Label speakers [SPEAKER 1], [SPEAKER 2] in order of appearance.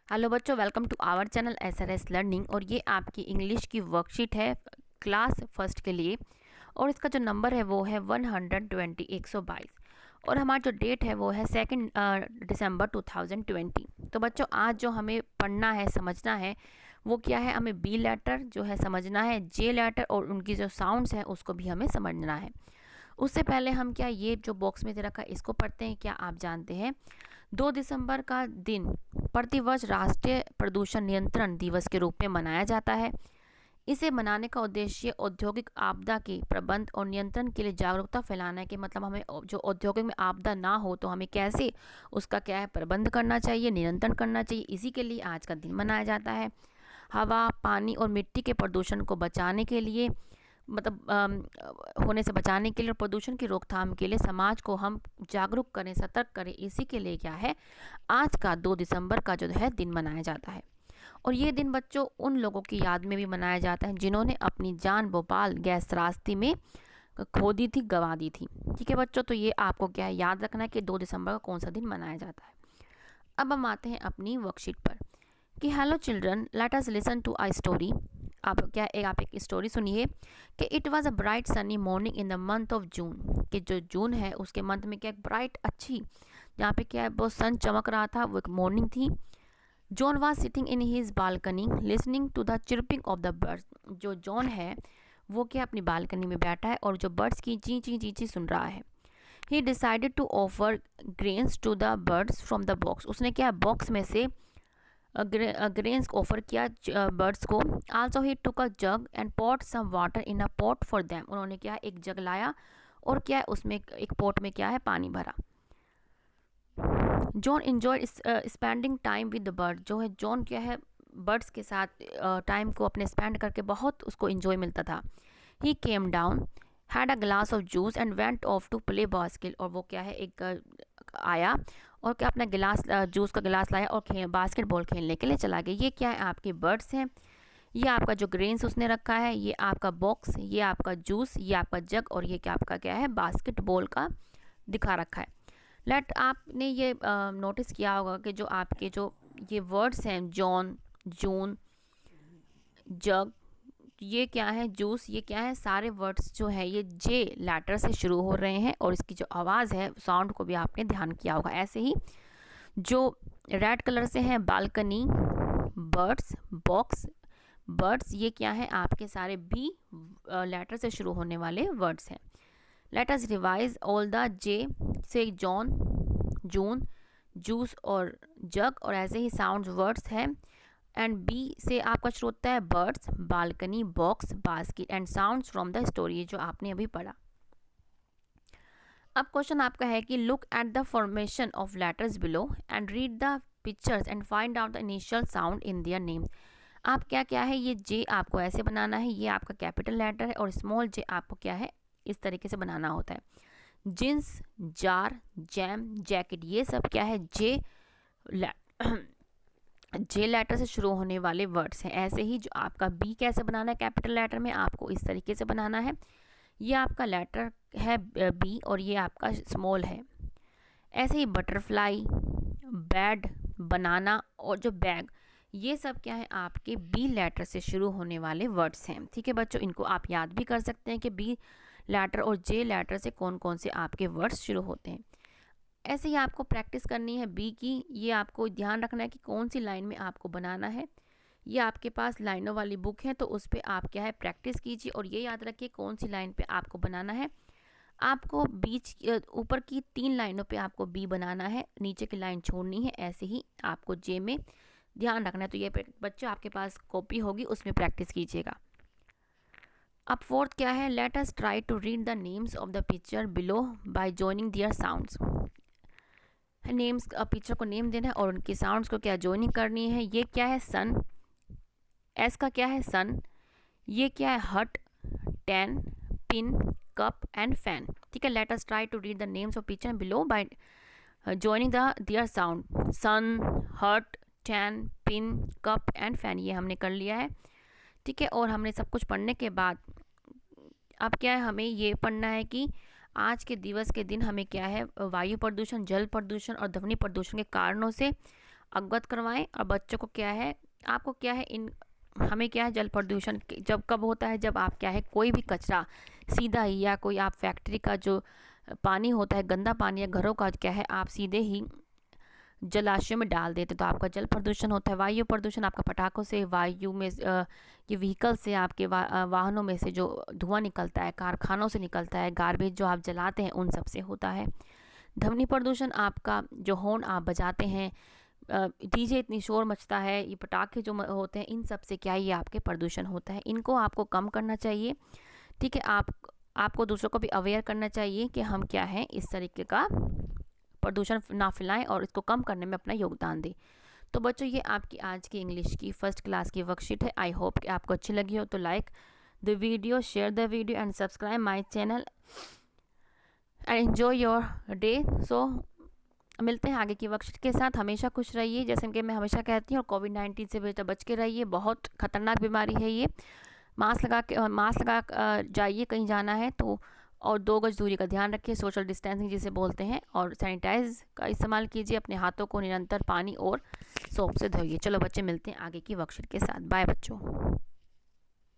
[SPEAKER 1] Hello बच्चों, welcome to our channel SRS learning. और ये आपकी इंग्लिश की वर्कशीट है क्लास फर्स्ट के लिए। और इसका जो नंबर है वो है 120 122। और हमारा जो डेट है वो है 2 दिसंबर 2020। तो बच्चों आज जो हमें पढ़ना है, समझना है, वो क्या है, हमें बी लेटर जो है समझना है, जे लेटर और उनकी जो साउंड्स हैं उसको भी हमें समझना है। उससे पहले हम क्या ये जो बॉक्स में दे रखा है इसको पढ़ते हैं। क्या आप जानते हैं 2 दिसंबर का दिन प्रतिवर्ष राष्ट्रीय प्रदूषण नियंत्रण दिवस के रूप में मनाया जाता है। इसे मनाने का उद्देश्य औद्योगिक आपदा के प्रबंध और नियंत्रण के लिए जागरूकता फैलाना है कि मतलब हमें जो औद्योगिक में आपदा ना हो तो हमें कैसे उसका क्या है प्रबंध करना चाहिए, नियंत्रण करना चाहिए। इसी के लिए आज का दिन मनाया जाता है। हवा, पानी और मिट्टी के प्रदूषण को बचाने के लिए मतलब होने से बचाने के लिए और प्रदूषण की रोकथाम के लिए समाज को हम जागरूक करें, सतर्क करें। इसी के लिए क्या है आज का 2 दिसंबर का जो है दिन मनाया जाता है। और ये दिन बच्चों उन लोगों की याद में भी मनाया जाता है जिन्होंने अपनी जान भोपाल गैस त्रासदी में खो दी थी, गंवा दी थी। ठीक है बच्चों, तो ये आपको क्या है याद रखना है कि 2 दिसंबर का कौन सा दिन मनाया जाता है। अब हम आते हैं अपनी वर्कशीट पर कि hello children, let us listen to a story. आप एक स्टोरी सुनिए कि it was a bright sunny morning in the month of June. कि जो जून है उसके मंथ में क्या एक ब्राइट अच्छी जहाँ पे क्या है बहुत सन चमक रहा था, वो एक मॉर्निंग थी। John was sitting in his balcony listening to the chirping of the birds. जो जॉन है वो क्या अपनी बालकनी में बैठा है और जो बर्ड्स की ची ची ची ची सुन रहा है। He decided to offer grains to the birds from the box. उसने क्या बॉक्स में से ग्रेन्स ऑफर किया बर्ड्स को। Also he took a jug and put some water in a pot for them. उन्होंने क्या एक जग लाया और क्या उसमें एक पॉट में क्या है पानी भरा। John enjoy spending time with the bird. जो है जॉन क्या है बर्ड्स के साथ टाइम को अपने स्पेंड करके बहुत उसको इंजॉय मिलता था। He came down, had a glass of juice and went off to play basket. और वो क्या है एक आया और क्या अपना गिलास जूस का गिलास लाया और बास्केटबॉल खेलने के लिए चला गया। ये क्या है आपके बर्ड्स हैं, ये आपका जो ग्रेन्स उसने रखा है, ये आपका बॉक्स, ये आपका जूस, ये आपका जग और ये क्या आपका क्या है बास्केटबॉल का दिखा रखा है। लेट आपने ये नोटिस किया होगा कि जो आपके जो ये वर्ड्स हैं जॉन, जून, जग, ये क्या है जूस, ये क्या है सारे वर्ड्स जो है ये जे लेटर से शुरू हो रहे हैं। और इसकी जो आवाज़ है साउंड को भी आपने ध्यान किया होगा। ऐसे ही जो रेड कलर से है बालकनी, बर्ड्स, बॉक्स, बर्ड्स, ये क्या है आपके सारे बी लेटर से शुरू होने वाले वर्ड्स हैं। Let us revise all the J से जॉन, जून, जूस और जग और ऐसे ही साउंड वर्ड्स हैं। एंड बी से आपका शुरू होता है birds, balcony, box, basket and sounds from the story जो आपने अभी पढ़ा। अब क्वेश्चन आपका है कि look at the formation of letters below and read the pictures and find out the initial sound in their name. आप क्या है ये जे आपको ऐसे बनाना है, ये आपका कैपिटल लेटर है और स्मॉल जे आपको क्या है इस तरीके से बनाना होता है। जींस, जार, जैम, जैकेट, ये सब क्या है जे जे लेटर से शुरू होने वाले वर्ड्स हैं। ऐसे ही जो आपका बी कैसे बनाना है कैपिटल लेटर में आपको इस तरीके से बनाना है। ये आपका लेटर है बी और ये आपका स्मॉल है। ऐसे ही बटरफ्लाई, बैड, बनाना और जो बैग, ये सब क्या है आपके बी लेटर से शुरू होने वाले वर्ड्स हैं। ठीक है बच्चों, इनको आप याद भी कर सकते हैं कि बी लेटर और जे लेटर से कौन कौन से आपके वर्ड्स शुरू होते हैं। ऐसे ही आपको प्रैक्टिस करनी है बी की। ये आपको ध्यान रखना है कि कौन सी लाइन में आपको बनाना है। ये आपके पास लाइनों वाली बुक है तो उस पर आप क्या है प्रैक्टिस कीजिए और ये याद रखिए कौन सी लाइन पे आपको बनाना है। आपको बीच ऊपर की 3 लाइनों पे आपको बी बनाना है, नीचे की लाइन छोड़नी है। ऐसे ही आपको जे में ध्यान रखना है। तो ये बच्चों आपके पास कॉपी होगी उसमें प्रैक्टिस कीजिएगा। अब फोर्थ क्या है, let us try to read the names of the picture below by joining their sounds. Names picture को नेम देना है और उनके साउंड्स को क्या जॉइनिंग करनी है। ये क्या है सन, एस का क्या है सन, ये क्या है hut, tan, pin, cup and fan. ठीक है, let us try to read the names of picture below by joining the their sound. Sun, hut, tan, pin, cup and fan, ये हमने कर लिया है। ठीक है, और हमने सब कुछ पढ़ने के बाद अब क्या है हमें ये पढ़ना है कि आज के दिवस के दिन हमें क्या है वायु प्रदूषण, जल प्रदूषण और ध्वनि प्रदूषण के कारणों से अवगत करवाएं। और बच्चों को क्या है, आपको क्या है, हमें क्या है, जल प्रदूषण जब कब होता है, जब आप क्या है कोई भी कचरा सीधा ही, या कोई आप फैक्ट्री का जो पानी होता है, गंदा पानी या घरों का क्या है, आप सीधे ही जलाशयों में डाल देते तो आपका जल प्रदूषण होता है। वायु प्रदूषण आपका पटाखों से, वायु में ये व्हीकल से, आपके वाहनों में से जो धुआं निकलता है, कारखानों से निकलता है, गार्बेज जो आप जलाते हैं उन सब से होता है। ध्वनि प्रदूषण आपका जो हॉर्न आप बजाते हैं, डीजे इतनी शोर मचता है, ये पटाखे जो होते हैं, इन सब से क्या ये आपके प्रदूषण होता है। इनको आपको कम करना चाहिए, ठीक है। आपको दूसरों को भी अवेयर करना चाहिए कि हम क्या है इस तरीके का प्रदूषण ना फैलाएं और इसको कम करने में अपना योगदान दें। तो बच्चों, ये आपकी आज की इंग्लिश की फर्स्ट क्लास की वर्कशीट है। आई होप कि आपको अच्छी लगी हो। तो like the video, share the video and subscribe my channel and enjoy your day. So मिलते हैं आगे की वर्कशीट के साथ। हमेशा खुश रहिए, जैसे कि मैं हमेशा कहती हूँ, और कोविड-19 से बेटा बच के रहिए। बहुत खतरनाक बीमारी है ये। मास्क लगा जाइए कहीं जाना है तो, और 2 गज दूरी का ध्यान रखिए, सोशल डिस्टेंसिंग जिसे बोलते हैं, और सैनिटाइज का इस्तेमाल कीजिए। अपने हाथों को निरंतर पानी और सोप से धोइए। चलो बच्चे, मिलते हैं आगे की वर्कशीट के साथ। बाय बच्चों।